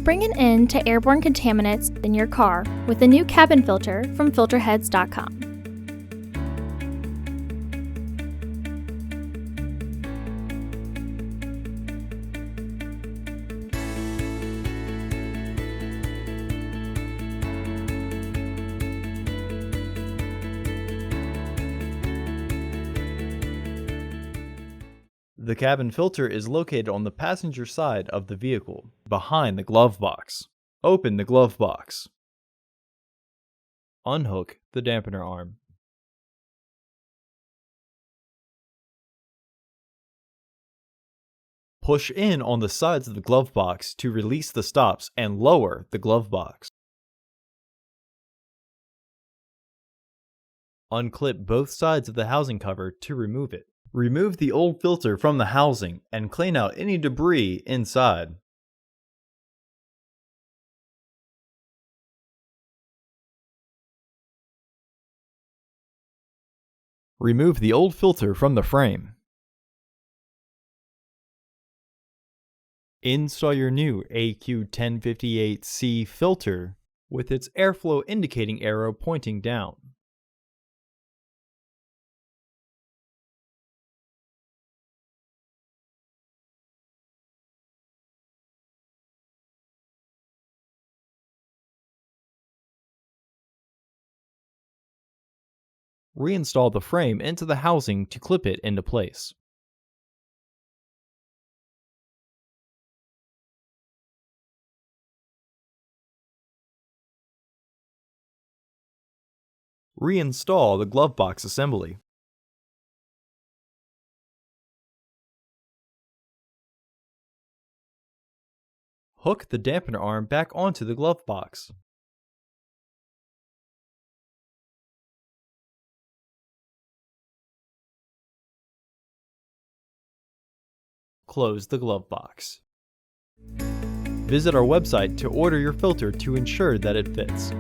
Bring an end to airborne contaminants in your car with the new cabin filter from Filterheads.com. The cabin filter is located on the passenger side of the vehicle, behind the glove box. Open the glove box. Unhook the dampener arm. Push in on the sides of the glove box to release the stops and lower the glove box. Unclip both sides of the housing cover to remove it. Remove the old filter from the housing and clean out any debris inside. Remove the old filter from the frame. Install your new AQ1058C filter with its airflow indicating arrow pointing down. Reinstall the frame into the housing to clip it into place. Reinstall the glove box assembly. Hook the dampener arm back onto the glove box. Close the glove box. Visit our website to order your filter to ensure that it fits.